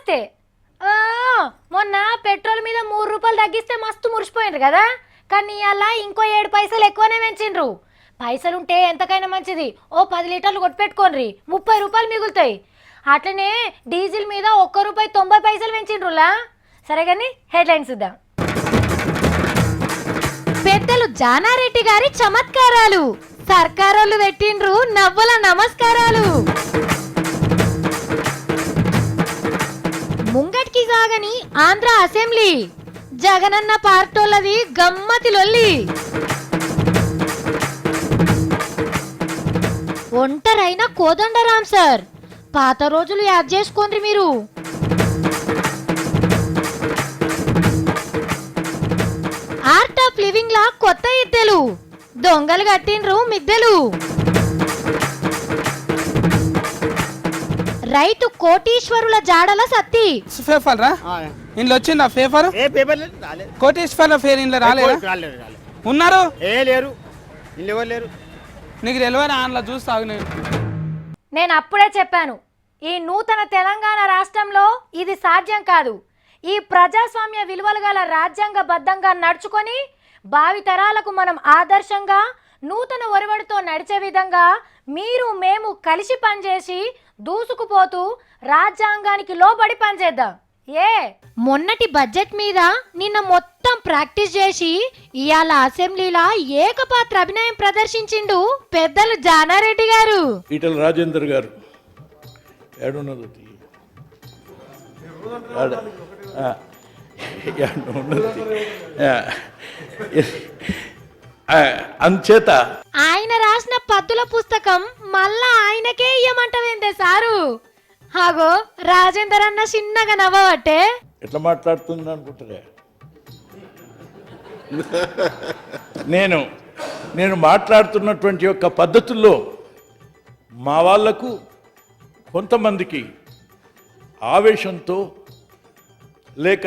నమస్తే. ఆ, మొన్న పెట్రోల్ మీద 3 రూపాయలు తగ్గిస్తే మస్తు మురిసిపోయిండ్రు కదా, కానీ అలా ఇంకో 7 పైసలు ఎక్కువనే పెంచిండ్రు. పైసలుంటే ఎంతకైనా మంచిది, ఓ 10 లీటర్లు కొట్టుపెట్టుకోండి, 30 రూపాయలు మిగులుతాయి. అట్లనే డీజిల్ మీద ₹1.90 పెంచిండ్రులా. సరే కానీ హెడ్లైన్స్ ఇద్దాం. పెద్దలు జానారెడ్డి గారి చమత్కారాలు, సర్కారోళ్ళు పెట్టిండ్రు నవ్వుల నమస్కారాలు. ముంగట్కి సాగని ఆంధ్ర అసెంబ్లీ, జగనన్న పార్టోళ్ళది గమ్మతి లొల్లి. ఒంటరైన కోదండరాం సార్, పాత రోజులు యాద్ చేసుకోండి మీరు. ఆర్ట్ ఆఫ్ లివింగ్ లా కొత్త ఇద్దెలు, దొంగలు కట్టిండ్రు మిద్దెలు. రైతు కోటీశ్వరుల జాడల సత్తి. పేపర్ రా ఇంట్లో వచ్చిందా పేపర్? ఏ పేపర్ లేదు, రాలేదు. కోటేశ్వర పేరు ఇంట్లో రాలేదా? రాలేదు. ఉన్నారు? ఏ లేరు, ఇల్లు ఎవరు లేరు. నీకు తెలియని ఆన్లో చూస్తావు. నేను అప్పుడే చెప్పాను, ఈ నూతన తెలంగాణ రాష్ట్రంలో ఇది సాధ్యం కాదు. ఈ ప్రజాస్వామ్య విలువలు గల రాజ్యాంగబద్ధంగా నడుచుకొని భావితరాలకు మనం ఆదర్శంగా నూతన ఒరవడితో నడిచే విధంగా మీరు మేము కలిసి పనిచేసి దూసుకుపోతూ రాజ్యాంగానికి లోబడి పనిచేద్దాం. మొన్నటి బడ్జెట్ మీద నిన్న మొత్తం ప్రాక్టీస్ చేసి ఇవాళ అసెంబ్లీలో ఏకపాత్ర అభినయం ప్రదర్శించిండు పెద్దలు జానారెడ్డి గారు. ఈటల రాజేందర్ గారు ఏడున్నది అంచేత ఆయన రాసిన పద్దుల పుస్తకం మళ్ళా ఆయనకే ఇయ్యమంటవేందే సారు. హాగో రాజేందర్ అన్న చిన్నగా నవ్వబట్టే ఎట్లా మాట్లాడుతుంది అనుకుంటారే. నేను మాట్లాడుతున్నటువంటి యొక్క పద్ధతుల్లో మా వాళ్లకు కొంతమందికి ఆవేశంతో లేక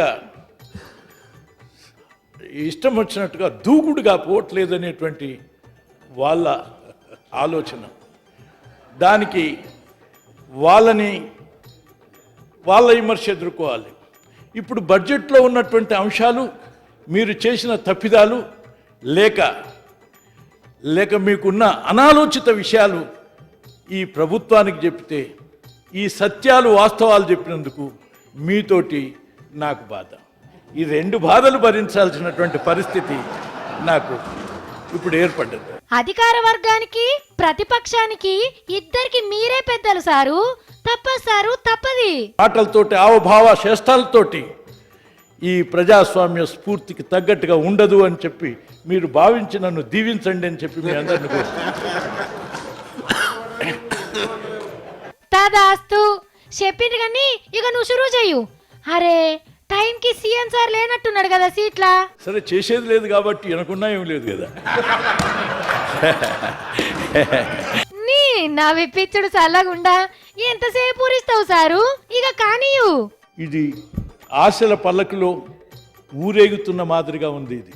ఇష్టం వచ్చినట్టుగా దూకుడుగా పోవట్లేదనేటువంటి వాళ్ళ ఆలోచన. దానికి వాళ్ళ విమర్శ ఎదుర్కోవాలి. ఇప్పుడు బడ్జెట్లో ఉన్నటువంటి అంశాలు, మీరు చేసిన తప్పిదాలు లేక మీకున్న అనాలోచిత విషయాలు ఈ ప్రభుత్వానికి చెప్తే, ఈ సత్యాలు వాస్తవాలు చెప్పినందుకు మీతోటి నాకు బాధ. ఈ 2 బాధలు భరించాల్సినటువంటి పరిస్థితి నాకు ఇప్పుడు ఏర్పడ్డది. అధికార వర్గానికి ప్రతిపక్షానికి ఇద్దరికి మీరే పెద్దలు సారు. తప్పది. మాటలతోటి ఆవభావ చేష్టాలతోటి ఈ ప్రజాస్వామ్య స్ఫూర్తికి తగ్గట్టుగా ఉండదు అని చెప్పి మీరు భావించి నన్ను దీవించండి అని చెప్పి మీ అందరిని తదాస్తు చెప్పింది కానీ ఇక నువ్వు షురూ చెయ్యు. అరే టైంకి సీఎం సార్ లేనట్టున్నాడు కదా సీట్లా. సరే చేసేది లేదు కాబట్టి అనుకున్నా ఏం లేదు కదా. నీ నా విప్పిచ్చుడు చల్లగుండా ఎంతసేపు ఊరిస్తావు సారు, ఇక కానీయు. ఇది ఆశల పల్లకిలో ఊరేగుతున్న మాదిరిగా ఉంది. ఇది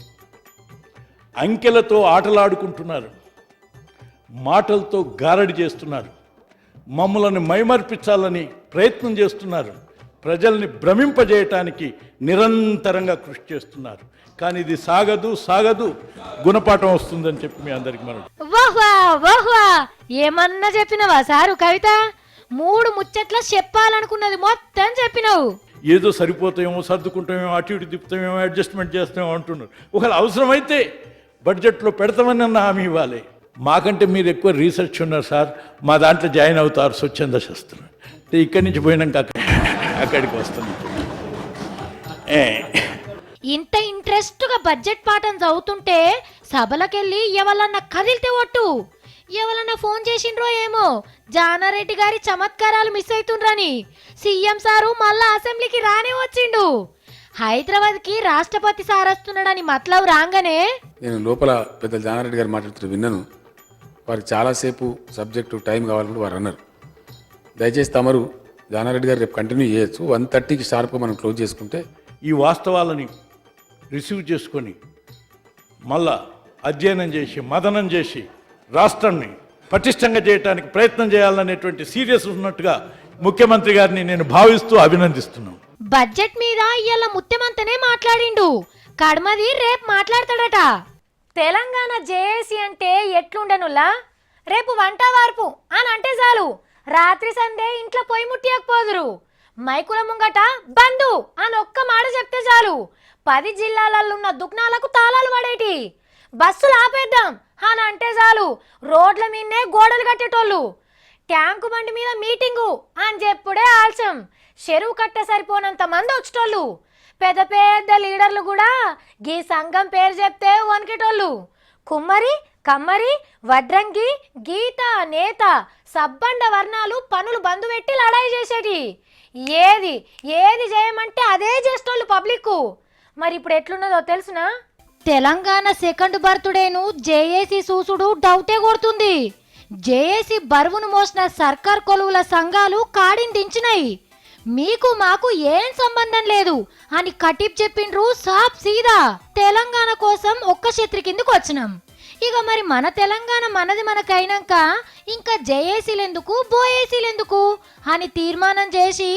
అంకెలతో ఆటలాడుకుంటున్నారు, మాటలతో గారడి చేస్తున్నారు, మమ్మల్ని మైమర్పించాలని ప్రయత్నం చేస్తున్నారు, ప్రజల్ని భ్రమింపజేయటానికి నిరంతరంగా కృషి చేస్తున్నారు. కానీ ఇది సాగదు, గుణపాఠం వస్తుందని చెప్పి మీ అందరికి మనం వాహ్వా ఏమన్నా చెప్పినవా సారు కవిత? 3 ముచ్చట్ల చెప్పాలనుకున్నది మొత్తం చెప్పినావు. ఏదో సరిపోతామేమో, సర్దుకుంటామేమో, అటు ఇటు తిప్పుతామేమో, అడ్జస్ట్మెంట్ చేస్తామేమో అంటున్నారు. ఒకవేళ అవసరమైతే బడ్జెట్లో పెడతామని అన్న హామీ ఇవ్వాలి. మాకంటే మీరు ఎక్కువ రీసెర్చ్ ఉన్నారు సార్, మా దాంట్లో జాయిన్ అవుతారు స్వచ్ఛంద శస్త్రం. ఇక్కడి నుంచి పోయినాక అక్కడికి వస్తుంది. ఇంత ఇంట్రెస్ట్గా బడ్జెట్ పాఠం చదువుతుంటే సభలకెళ్ళి ఎవరన్నా కదిలితే ఒట్టు, ఎవరన్నా ఫోన్ చేసిండ్రో ఏమో జానారెడ్డి గారి చమత్కారాలు మిస్ అవుతుండ్రని సీఎం సారు మళ్ళా అసెంబ్లీకి రానే వచ్చిండు. హైదరాబాద్కి రాష్ట్రపతి సార్ వస్తున్నాడని మతలబు రాగానే నేను లోపల పెద్ద జానారెడ్డి గారు మాట్లాడుతూ విన్నాను. వారికి చాలాసేపు సబ్జెక్టు టైం కావాలని వారు అన్నారు. దయచేసి తమరు జానారెడ్డి గారు రేపు కంటిన్యూ చేయొచ్చు. 1:30కి షార్ప్గా మనం క్లోజ్ చేసుకుంటే ఈ వాస్తవాలని రిసీవ్ చేసుకొని మళ్ళా అధ్యయనం చేసి మదనం చేసి రాష్ట్రాన్ని పటిష్టంగా చేయడానికి ప్రయత్నం చేయాలనేటువంటి సీరియస్ ఉన్నట్టుగా ముఖ్యమంత్రి గారిని నేను భావిస్తూ అభినందిస్తున్నాను. బడ్జెట్ మీద ఇవాళ ముత్యమంతనే మాట్లాడిండు, కడమది రేపు మాట్లాడతాడట. తెలంగాణ జేఏసీ అంటే ఎట్లుండనులా, రేపు వంట వార్పు అని అంటే చాలు రాత్రి సందే ఇంట్లో పొయ్యి ముట్టియకపోదురు. మైకుల ముంగట బంధు అని ఒక్క మాట చెప్తే చాలు 10 జిల్లాలలో ఉన్న దుకాణాలకు తాళాలు పడేటి. బస్సులు ఆపేద్దాం అని అంటే చాలు రోడ్ల మీదనే గోడలు కట్టేటోళ్ళు. ట్యాంకు బండి మీద మీటింగు అని చెప్పుడే ఆలస్యం, చెరువు కట్ట సరిపోనంత మంది వచ్చేటోళ్ళు. పెద్ద పెద్ద లీడర్లు కూడా గీ సంఘం పేరు చెప్తే వణికేటోళ్ళు. కుమ్మరి, కమ్మరి, వడ్రంగి, గీత, నేత, సబ్బండ వర్ణాలు పనులు బంధు పెట్టి లడాయి చేసేటి. ఏది ఏది చేయమంటే అదే చేసేటోళ్ళు పబ్లిక్. మరి ఇప్పుడు ఎట్లున్నదో తెలుసునా? తెలంగాణ సెకండ్ బర్త్డేను జేఏసీ సూసుడు డౌటే కొడుతుంది. జేఏసీ బరువును మోసిన సర్కార్ కొలువుల సంఘాలు కాడిని దించినాయి. మీకు మాకు ఏం సంబంధం లేదు అని కటిప్ చెప్పిండ్రు సాప్ సీదా. తెలంగాణ కోసం ఒక్క ఛత్రి కిందకు వచ్చినాం. ఇక మరి మన తెలంగాణ మనది మనకైనాక ఇంకా జేఏసీలెందుకు బోఏసీలెందుకు అని తీర్మానం చేసి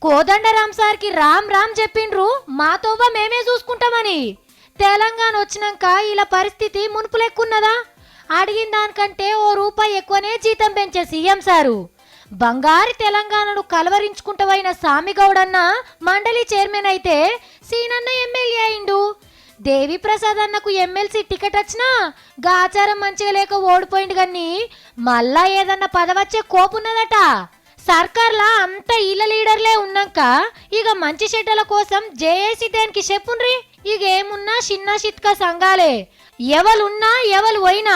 కోదండరాం సార్కి రామ్ రామ్ చెప్పిండ్రు మాతోవ మేమే చూసుకుంటామని. తెలంగాణ వచ్చినాక ఇలా పరిస్థితి మునుపు లెక్కున్నదా? అడిగిన దానికంటే ₹1 ఎక్కువనే జీతం పెంచే సీఎం సారు. బంగారు తెలంగాణను కలవరించుకుంటవైన సామిగౌడన్న మండలి చైర్మన్ అయితే సీనన్న ఎమ్మెల్యే అయిండు. దేవి ప్రసాద్ అన్నకు ఎమ్మెల్సీ టికెట్ వచ్చినా గాచారం మంచిగా లేక ఓడిపోయిండు కానీ మళ్ళా ఏదన్నా పదవచ్చే కోపున్నదట. సర్కార్లా అంత ఇళ్ళ లీడర్లే ఉన్నాక ఇక మంచి చెడ్డల కోసం జేఏసీ దేనికి చెప్పుండ్రి. ఇక ఏమున్నా చిన్న చిత్క సంఘాలే, ఎవలున్నా ఎవలు పోయినా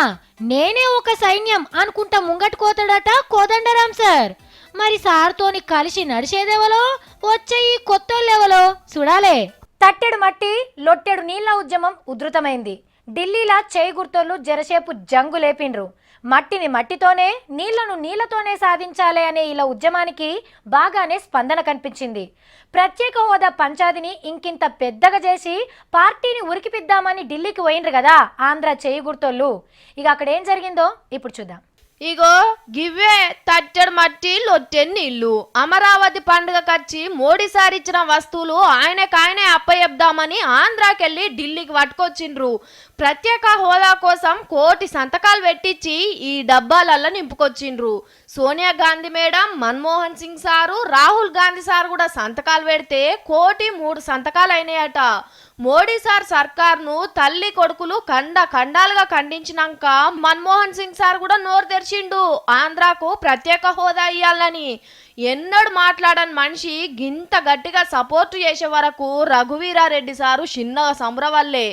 నేనే ఒక సైన్యం అనుకుంటా ముంగట్టుకోతాడట కోదండరాం సార్. మరి సార్తోని కలిసి నడిచేదెవలో, వచ్చే ఈ కొత్తోళ్ళెవలో చూడాలే. తట్టెడు మట్టి లొట్టెడు నీళ్ల ఉద్యమం ఉధృతమైంది. ఢిల్లీలా చేయి గుర్తోళ్ళు జరసేపు జంగు లేపిండ్రు. మట్టిని మట్టితోనే, నీళ్లను నీళ్లతోనే సాధించాలి అనే ఇలా ఉద్యమానికి బాగానే స్పందన కనిపించింది. ప్రత్యేక హోదా పంచాదిని ఇంకింత పెద్దగా చేసి పార్టీని ఉరికిపిద్దామని ఢిల్లీకి పోయిండ్రు కదా ఆంధ్ర చేయి గుర్తోళ్ళు. ఇక అక్కడ ఏం జరిగిందో ఇప్పుడు చూద్దాం. ఇగో గివ్వే తట్టెడు మట్టి లొట్టెడు నీళ్లు. అమరావతి పండుగ కచ్చి మోడీ సార్ ఇచ్చిన వస్తువులు ఆయనకాయనే అప్పచెప్దామని ఆంధ్రాకెళ్ళి ఢిల్లీకి పట్టుకొచ్చిండ్రు. ప్రత్యేక హోదా కోసం 1 కోటి సంతకాలు పెట్టించి ఈ డబ్బాలల్లో నింపుకొచ్చిండ్రు. Sonia Gandhi madam, Manmohan Singh sir, Rahul Gandhi sir కూడా సంతకాలు పెడితే 1 కోటి 3 సంతకాలు అయినాయట. మోడీ సార్ సర్కార్ను తల్లి కొడుకులు ఖండాలుగా ఖండించినాక మన్మోహన్ సింగ్ సార్ కూడా నోరు తెరిచిండు ఆంధ్రాకు ప్రత్యేక హోదా ఇయ్యాలని. ఎన్నడూ మాట్లాడని మనిషి గింత గట్టిగా సపోర్టు చేసే వరకు రఘువీరారెడ్డి సారు చిన్నగా సంబరవల్లే.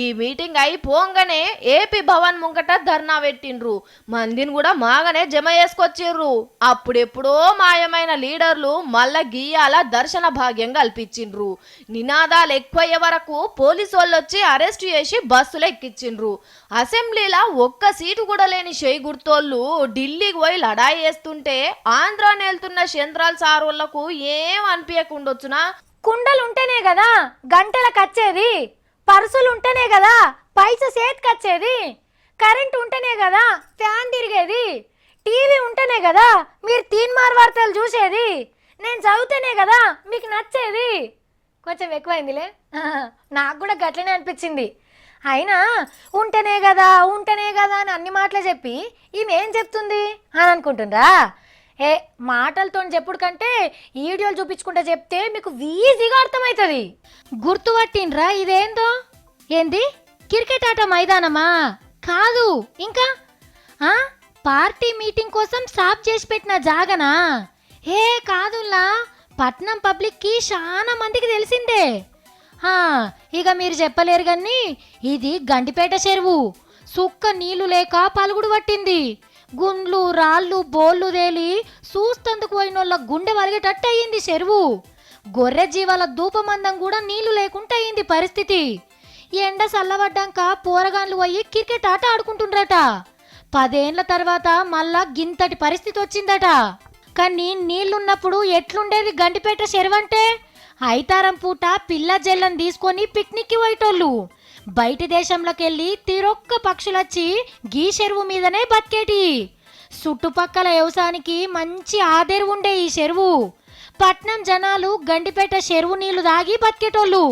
ఈ మీటింగ్ అయిపోగానే ఏపీ భవన్ ముంగట ధర్నా పెట్టిండ్రు. మందిని కూడా మాగానే జమ చేసుకొచ్చిర్రు. అప్పుడెప్పుడో మాయమైన లీడర్లు మళ్ళా గీయాల దర్శన భాగ్యం కల్పించిండ్రు. నినాదాలు ఎక్కువయ్యే వరకు పోలీసు వాళ్ళు వచ్చి అరెస్ట్ చేసి బస్సులు ఎక్కించిండ్రు. అసెంబ్లీలో ఒక్క సీటు కూడా లేని చేయి గుర్తోళ్ళు ఢిల్లీకి పోయి లడాయి వేస్తుంటే ఆంధ్రాని వెళ్తున్న చంద్రాల సార్ వాళ్ళకు ఏం అనిపించకుండొచ్చునా? కుండలుంటేనే కదా గంటలకు వచ్చేది, పర్సులుంటేనే కదా పైస చేతికొచ్చేది, కరెంట్ ఉంటేనే కదా ఫ్యాన్ తిరిగేది, టీవీ ఉంటేనే కదా మీరు తీన్మార్ వార్తలు చూసేది, నేను చదివితేనే కదా మీకు నచ్చేది. కొంచెం ఎక్కువైందిలే, నాకు కూడా గట్లనే అనిపించింది. అయినా ఉంటేనే కదా అని అన్ని మాటలు చెప్పి ఈమెం చెప్తుంది అని అనుకుంటుందా? మాటలతో చెప్పుడు కంటే వీడియోలు చూపించుకుంటా చెప్తే మీకు ఈజీగా అర్థమవుతుంది. గుర్తుపట్టిండ్రా ఇదేందో? ఏంది క్రికెట్ ఆట మైదానమా? కాదు, ఇంకా పార్టీ మీటింగ్ కోసం సాఫ్ చేసి పెట్టిన జాగనా? కాదులా, పట్నం పబ్లిక్కి చాలా మందికి తెలిసిందే. ఇక మీరు చెప్పలేరు కానీ ఇది గండిపేట చెరువు. సుక్క నీళ్లు లేక పలుగుడు పట్టింది. గుండ్లు రాళ్ళు బోళ్ళు తేలి చూస్తందుకు పోయినోళ్ళ గుండె వలిగేటట్టు అయ్యింది చెరువు. గొర్రె జీవాల ధూపమందం కూడా నీళ్లు లేకుండా అయ్యింది పరిస్థితి. ఎండ చల్లబడ్డాక పోరగాన్లు పోయి క్రికెట్ ఆట ఆడుకుంటుండ్రట. 10 ఏళ్ల తర్వాత మళ్ళా గింతటి పరిస్థితి వచ్చిందట. కానీ నీళ్లున్నప్పుడు ఎట్లుండేది గండిపేట చెరువు అంటే? ఐతారం పూట పిల్ల జల్లని తీసుకొని పిక్నిక్కి పోయేటోళ్ళు. బయటి దేశంలోకి వెళ్ళి తిరొక్క పక్షులొచ్చి గీ చెరువు మీదనే బతికేటి. చుట్టుపక్కల వ్యవసాయానికి మంచి ఆదేరు ఉండే ఈ చెరువు. పట్నం జనాలు గండిపేట చెరువు నీళ్లు దాగి బతికేటోళ్ళు.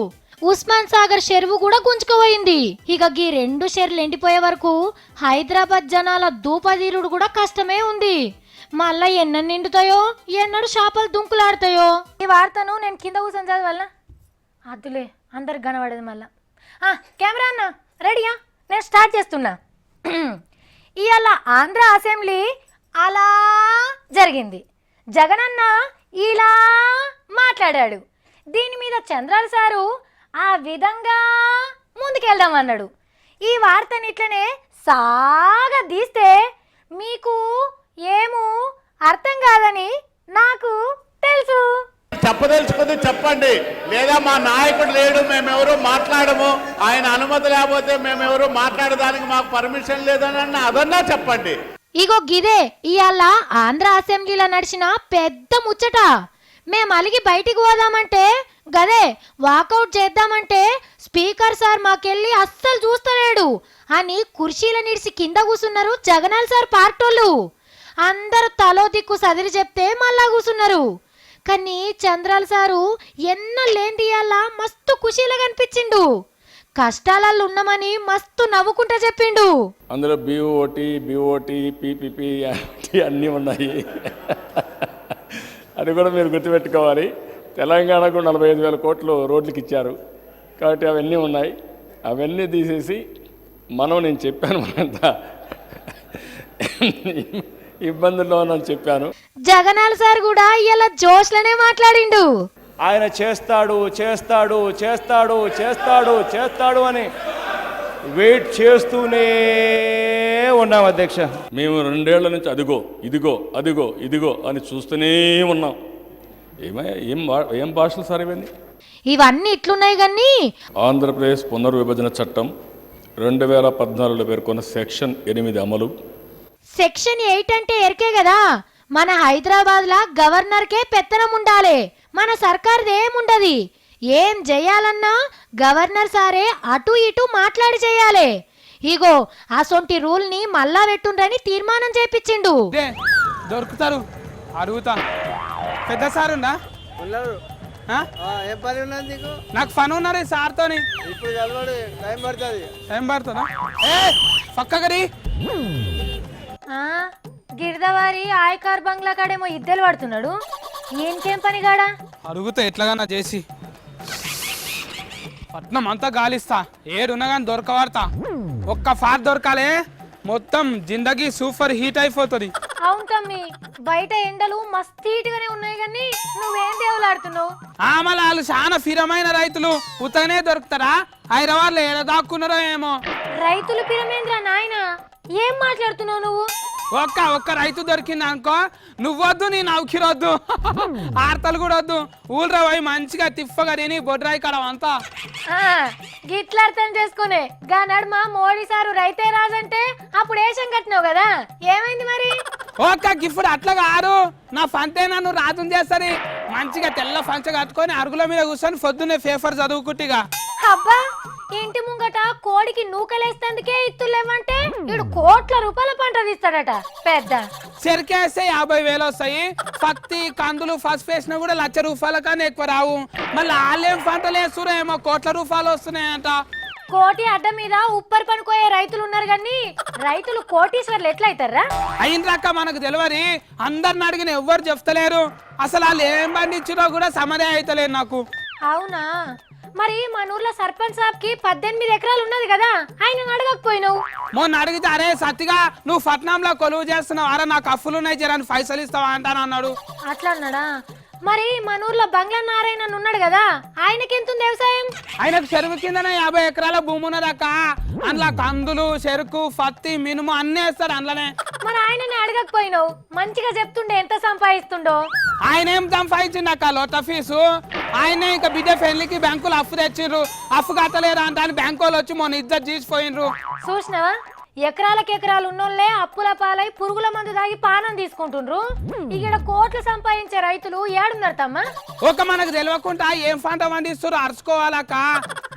ఉస్మాన్ సాగర్ చెరువు కూడా గుంజుకుపోయింది. ఇక గీ 2 చెరువులు ఎండిపోయే వరకు హైదరాబాద్ జనాల దూపదీరుడు కూడా కష్టమే ఉంది. మళ్ళా ఎన్న నిండుతాయో ఎన్నడు చేపలు దుంకులాడతాయో. ఈ వార్తను నేను కింద కూర్చొని చదవాల అద్దులే అందరికి కనబడేది. మళ్ళా కెమెరా అన్న రెడీయా? నేను స్టార్ట్ చేస్తున్నా. ఇవాళ ఆంధ్ర అసెంబ్లీ అలా జరిగింది. జగనన్న ఇలా మాట్లాడాడు. దీని మీద చంద్రాల సారు ఆ విధంగా ముందుకెళ్దామన్నాడు. ఈ వార్తని ఇట్లనే సాగదీస్తే మీకు ఏమో అర్థం కాదని నాకు తెలుసు. చెప్పదలుచుకుంది చెప్పండి, లేదా మా నాయకుడు లేడు మేమెవరూ మాట్లాడము, ఆయన అనుమతి లేకపోతే మేమెవరూ మాట్లాడడానికి మాకు పర్మిషన్ లేదని అదన్నా చెప్పండి. ఇగో గిదే ఇవాళ ఆంధ్ర అసెంబ్లీలో నడిచిన పెద్ద ముచ్చట. మేము అలిగి బయటికి పోదామంటే గదే, వాకౌట్ చేద్దామంటే స్పీకర్ సార్ మాకెళ్ళి అస్సలు చూస్తలేడు అని కుర్చీల నిడిసి కింద కూసున్నారు జగనాల్ సార్ పార్టోళ్ళు. అందరూ తలో దిక్కు సదిరి చెప్తే మళ్ళా కూసున్నారు. కానీ చంద్రాల సారు ఎన్నలేంది ఇవాళ మస్తు ఖుషీగా కనిపించిండు. కష్టాలలో ఉన్నామని మస్తు నవ్వుకుంటా చెప్పిండు. అందులో బీఓటీ పీపీపీ అన్నీ ఉన్నాయి. అది కూడా మీరు గుర్తుపెట్టుకోవాలి. తెలంగాణకు 45,000 కోట్లు రోడ్లకి ఇచ్చారు కాబట్టి అవన్నీ ఉన్నాయి. అవన్నీ తీసేసి నేను చెప్పాను మనంతా ఇబ్బందుల్లో అని చెప్పాను. జగనాల్ సార్ కూడా ఇలా జోష్లనే మాట్లాడిండు. ఆయన చేస్తాడు చేస్తాడు చేస్తాడు చేస్తాడు చేస్తాడు అని వెయిట్ చేస్తూనే ఉన్నాం అధ్యక్ష. మేము 2 ఏళ్ల నుంచి అదిగో ఇదిగో అదిగో ఇదిగో అని చూస్తూనే ఉన్నాం. ఏం భాషలు సార్ ఇవన్నీ? ఇవన్నీ ఇట్లున్నాయి కానీ ఆంధ్రప్రదేశ్ పునర్విభజన చట్టం 2014లో పేర్కొన్న సెక్షన్ 8 అమలు. సెక్షన్ 8 అంటే ఎరికే కదా, మన హైదరాబాద్ లా గవర్నర్కే పెత్తనం ఉండాలి, మన సర్కార్ది ఏముండది. ఏం చెయ్యాలన్నా గవర్నర్ సారే అటు ఇటు మాట్లాడి చేయాలి. ఇగో అసొంటి రూల్ ని మళ్ళా పెట్టుండ్రని తీర్మానం చేపించిండు. దొరుకుతారు అడుగుతా. పెద్ద సార్ ఉందా? ఉన్నారు. ఏం పని ఉన్నది నీకు? నాకు పని ఉన్నారు ఈ సార్తోని. ఇప్పుడు చదవడు, టైం పడుతుంది. టైం పడుతుందా? పక్కగరి గిరిదవారి ఆయకార్ బంగ్లా కాడేమో ఇద్దరు పడుతున్నాడు. ఏంకేం పని గాడా? అడుగుతా ఎట్లాగన్నా చేసి పట్నం అంతా గాలిస్తా. ఏడున్నా కానీ దొరకవాడతా. ఒక్క ఫార్ దొరకాలే మొత్తం జిందగీ సూపర్ హీట్ అయిపోతుంది. అవును తమ్మి, బయట ఎండలు మస్తీటుగానే ఉన్నాయి కానీ నువ్వేం దేవులాడుతున్నావు? మళ్ళీ వాళ్ళు చాలా ఫిరమైన రైతులు ఉత్తగానే దొరుకుతారా? హైదరాబాద్లో ఏదో దాక్కున్నారో ఏమో. రైతులు పిరమేంద్ర నాయన, ఏం మాట్లాడుతున్నావు నువ్వు? ఒక్క రైతు దొరికింది అనుకో, నువ్వొద్దు నీ నౌకిరొద్దు, ఆర్తలు కూడా వద్దు. ఊళ్ళో పోయి మంచిగా తిప్పగా తిని బొడ్రాయి కాడ అంతా గిట్లా అర్థం చేసుకునే. గా నడుమ మోడీ సారు రైతే రాజంటే అప్పుడు ఏషం కట్టినావు కదా, ఏమైంది మరి? ఇప్పుడు అట్లా కాదు, నా పంతే నన్ను రాజుని చేస్తుంది. మంచిగా తెల్ల పంచ కట్టుకొని అరుగుల మీద కూర్చొని పొద్దున్నే పేపర్ చదువుకుంటిగా. అబ్బా, ఇంటి ముంగట కోడికి నూకలేస్తందుకే ఇత్తులేమంటే ఇడు కోట్ల రూపాయల పంట తీస్తాడట పెద్ద. చెరికేస్తే 50,000 వస్తాయి. పత్తి కందులు ఫస్ట్ వేసినా కూడా 1,00,000 రూపాయల కన్నా ఎక్కువ రావు. మళ్ళీ వాళ్ళేం పంటలు వేస్తున్నా ఏమో కోట్ల రూపాయలు వస్తున్నాయంట. కోటి అడ్డ మీద ఉప్పర్ పనుకోయే రైతులు ఉన్నారు కానీ రైతులు కోటీశ్వర్లు ఎట్లా అవుతారా? అయిన రాక మనకు తెలియని అందరిని అడిగిన ఎవ్వరు చెప్తలేరు. అసలు వాళ్ళు ఏం పండించినా కూడా సమదే అయితలేదు నాకు. అవునా? మరి మన ఊర్లో సర్పంచ్ సాబ్ కి 18 ఎకరాలు ఉన్నది కదా, ఆయన అడగకపోయినావు? మొన్న అడిగితే అరే సత్తిగా నువ్వు పట్నంలో కొలువు చేస్తున్నావు, అరే నాకు అప్పులు ఉన్నాయి జరాన్ని పైసలు ఇస్తావా అంటాను అన్నాడు. అట్లా అన్నాడా? మరి మన ఊర్లో బంగ్లా నారాయణ ఉన్నాడు కదా, ఆయనకి ఎంత ఉంది వ్యవసాయం? ఆయనకు చెరువు కిందనే 50 ఎకరాల భూమి ఉన్నదక్క. అందులో కందులు చెరుకు పత్తి మినుము అన్నీ వేస్తాడు అందులోనే. మరి ఆయనని అడగకపోయినావు? మంచిగా చెప్తుండే ఎంత సంపాదిస్తుండో. ఆయన ఏం సంపాదించిండు అక్క లోట ఫీజు. ఆయన ఇంకా బిడ్డ పెళ్లికి బ్యాంకులు అప్పు తెచ్చిర్రు, అప్పు కట్టలేరా అంటే బ్యాంకు వాళ్ళు వచ్చి మొన్న ఇద్దరు తీసిపోయినరు. చూసినావా, ఎకరాలకు ఎకరాలు ఉన్నోళ్లే అప్పుల పాలై పురుగుల మందు తాగి పానం తీసుకుంటుండ్రు. ఇక్కడ కోట్లు సంపాదించే రైతులు ఏడున్నారు తమ్మా? మనకు తెలియకుండా ఏం పంట పండిస్తారు అరుచుకోవాలక్క.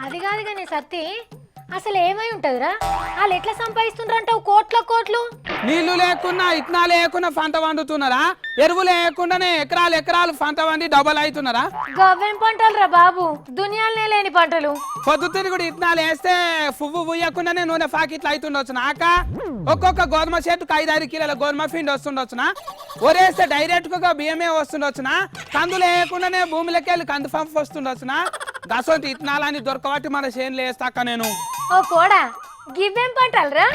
అది కాదు కానీ సత్తి, అసలు ఏమై ఉంటదిరా? వాళ్ళు ఎట్లా సంపాదిస్తుండ్రంటావు కోట్ల కోట్లు? నీళ్లు లేకున్నా ఇత్తనాలు లేకున్నా పంట వండుతున్నారా? ఎరువులు లేకుండానే ఎకరాలు ఎకరాలు పంట వండి డబల్ అవుతున్నారా? గవ్వేం పంటలు రా బాబు, దునియాలనే లేని పంటలు. పొద్దుతిని కూడా ఇత్తనాలు వేస్తే పువ్వు పుయ్యకుండానే నూనె ప్యాకెట్లు అవుతుండొచ్చు నాక. ఒక్కొక్క గోధుమ చెట్టుకు 5-6 కిలోల గోధుమ పిండి వస్తుండొచ్చునా? ఒరేస్తే డైరెక్ట్ గా బియ్యమే వస్తుండొచ్చునా? కందులు వేయకుండానే భూమిలోకి వెళ్ళి కంది పంపు వస్తుండొచ్చునా? దసంటి ఇత్తనాలని దొరకబట్టి మన చేనులు వేస్తాక నేను. ఓ కోడా, గివ్వేం పంటలరా?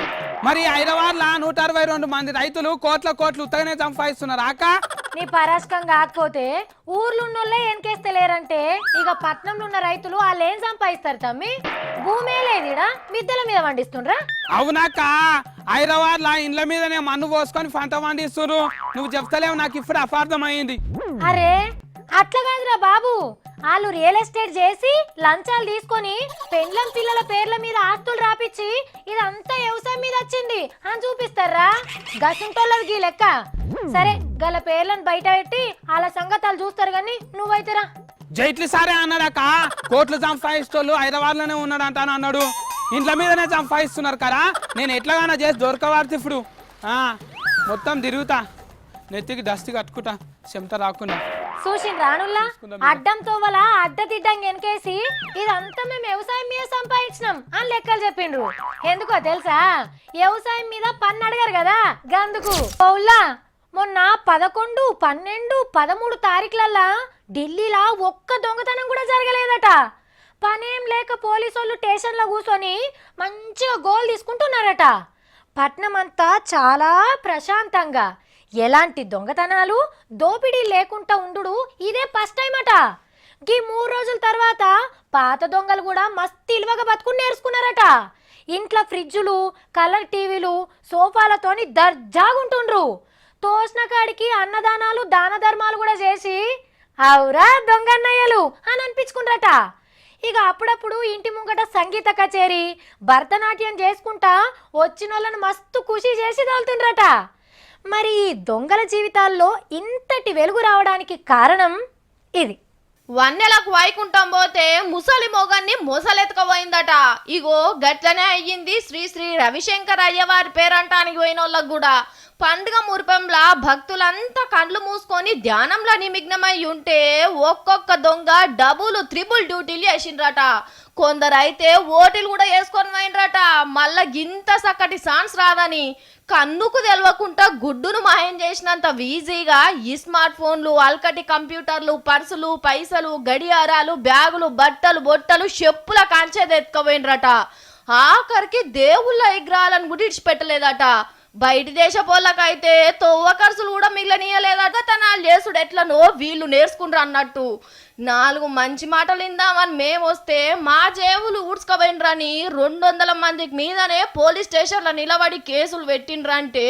మరి హైదరాబాద్ లా 162 మంది రైతులు కోట్ల కోట్లు ఉత్తగానే సంపాదిస్తున్నారు ఆక. నీ పరాశకం కాకపోతే ఊర్లో ఉన్నోళ్ళే ఎన్కేస్తలేరంటే ఇక పట్నంలో ఉన్న రైతులు వాళ్ళు ఏం సంపాదిస్తారు తమ్మి? భూమే లేదిడా, మిద్దెల మీద పండిస్తుండ్రా? అవునాక, హైదరాబాద్ లా ఇండ్ల మీదనే మన్ను పోసుకొని పంట పండిస్తున్నారు. నువ్వు చెప్తలేవు, నాకు ఇప్పుడు అపార్థం అయింది. అరే అట్లా కాదురా బాబు, వాళ్ళు రియల్ ఎస్టేట్ చేసి లంచాలు తీసుకొని పెండ్లం పిల్లల పేర్ల మీద ఆస్తులు రాపిచ్చి ఇదంతా వ్యవసాయం మీద వచ్చింది అని చూపిస్తారా? గసుంటోళ్ళది గీ లెక్క. సరే గల పేర్లను బయట పెట్టి వాళ్ళ సంగతాలు చూస్తారు గాని నువ్వైతేరా. జైట్లీ సారే అన్నాడాక, కోట్లు సంపాదిస్తోళ్ళు హైదరాబాద్ లోనే ఉన్నాడు అంటాను అన్నాడు. ఇంట్ల మీదనే సంపాదిస్తున్నారు కదా, నేను ఎట్లాగానో చేసి దొరకవాడితే ఇప్పుడు మొత్తం తిరుగుతా, నెత్తికి డస్ట్ కట్టుకుంటా చెమట రాకుండా. చూసిన రానుల్లా అడ్డంతో వల అడ్డదిడ్డంగా వెనకేసి ఇదంతా మేము వ్యవసాయం మీద సంపాదించినాం అని లెక్కలు చెప్పిండ్రు. ఎందుకో తెలుసా? వ్యవసాయం మీద పన్ను అడగారు కదా గందుకు. పౌల్లా మొన్న 11, 12, 13 తారీఖులల్లా ఢిల్లీలో ఒక్క దొంగతనం కూడా జరగలేదట. పనేం లేక పోలీసోళ్ళు స్టేషన్లో కూర్చొని మంచిగా గోల్ తీసుకుంటున్నారట. పట్నం అంతా చాలా ప్రశాంతంగా, ఎలాంటి దొంగతనాలు దోపిడీ లేకుండా ఉండు ఇదే ఫస్ట్ టైం అట. గీ 3 రోజుల తర్వాత పాత దొంగలు కూడా మస్తు ఇలువగా బతుకుని నేర్చుకున్నారట. ఇంట్లో ఫ్రిడ్జులు, కలర్ టీవీలు, సోఫాలతోని దర్జాగుంటుండ్రు. తోసిన కాడికి అన్నదానాలు దాన ధర్మాలు కూడా చేసి అవురా దొంగన్నయ్యలు అని అనిపించుకుంటారట. ఇక అప్పుడప్పుడు ఇంటి ముంగట సంగీత కచేరీ, భరతనాట్యం చేసుకుంటా వచ్చిన వాళ్ళని మస్తు ఖుషి చేసి తోలుతుండ్రట. మరి ఈ దొంగల జీవితాల్లో ఇంతటి వెలుగు రావడానికి కారణం ఇది. వన్నెలకు వైకుంఠం పోతే ముసలి మొగన్ని మొసలెత్తుకపోయిందట. ఇగో గట్లనే అయ్యింది శ్రీ శ్రీ రవిశంకర్ అయ్యవారి పేరంటానికి పోయిన వాళ్ళకు కూడా. పండుగ మురిపంలా భక్తులంతా కండ్లు మూసుకొని ధ్యానంలో నిమగ్నమై ఉంటే ఒక్కొక్క దొంగ డబుల్ 3 డ్యూటీలు వేసిండ్రట. కొందరైతే ఓటీలు కూడా వేసుకొని పోయినరట. మళ్ళా గింత సక్కటి సాన్స్ రాదని కన్నుకు తెలవకుండా గుడ్డును మాయం చేసినంత ఈజీగా ఈ స్మార్ట్ ఫోన్లు, అల్కటి కంప్యూటర్లు, పర్సులు, పైసలు, గడియారాలు, బ్యాగులు, బట్టలు, బొట్టలు, చెప్పుల కాంచేది ఎత్తుకపోయినరట. ఆఖరికి దేవుళ్ళ విగ్రహాలను కూడా ఇడిచిపెట్టలేదట. బయటి దేశ పోళ్ళకైతే తొవ్వ ఖర్చులు కూడా మిగిలనీయలేదట. తన చేసుడు ఎట్లనో వీళ్ళు నేర్చుకుంటారు అన్నట్టు. 4 మంచి మాటలు ఇందామని మేము వస్తే మా జేబులు ఊడ్చుకోబోయినరని 200 మందికి మీదనే పోలీస్ స్టేషన్లో నిలబడి కేసులు పెట్టిండ్రంటే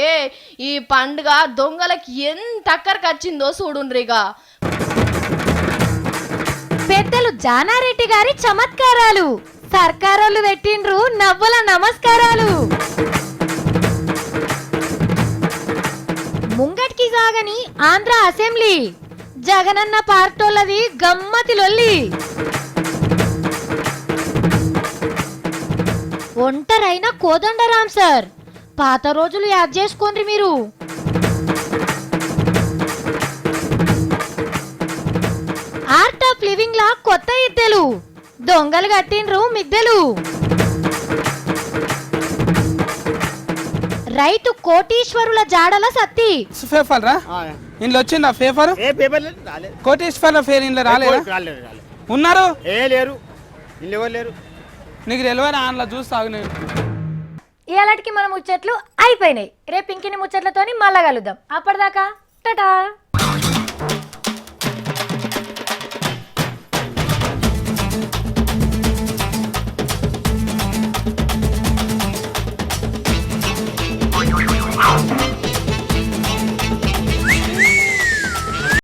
ఈ పండుగ దొంగలకి ఎంత అక్కడికి వచ్చిందో చూడుండ్రిగా. పెద్దలు జానారెడ్డి గారి చమత్కారాలు, సర్కారోళ్ళు పెట్టిండ్రు నవ్వుల నమస్కారాలు. ముంగటికి సాగని ఆంధ్ర అసెంబ్లీ, జగనన్న పార్టోళ్ళది గమ్మతి లొల్లి. ఒంటరైన కోదండరాం సార్, పాత రోజులు యాద్ చేసుకోండి మీరు. ఆర్ట్ ఆఫ్ లివింగ్ లా కొత్త ఇద్దెలు, దొంగలు కట్టిండ్రు మిద్దెలు. రైతు కోటీశ్వరుల జాడల సత్తి. పేపర్ రా ఇంట్లో వచ్చిందా పేపర్? ఏ పేపర్ రాలేదు. కోటేశ్వర పేరు ఇంట్లో రాలేదా? ఉన్నారు ఏ లేరు, ఇల్లు ఎవరు లేరు. నీకు తెలియదు అందులో చూస్తావు. నేను ఇలాంటికి మన ముచ్చట్లు అయిపోయినాయి. రేపు ఇంకిని ముచ్చట్లతోని మళ్ళా కలుద్దాం. అప్పటిదాకా టాటా.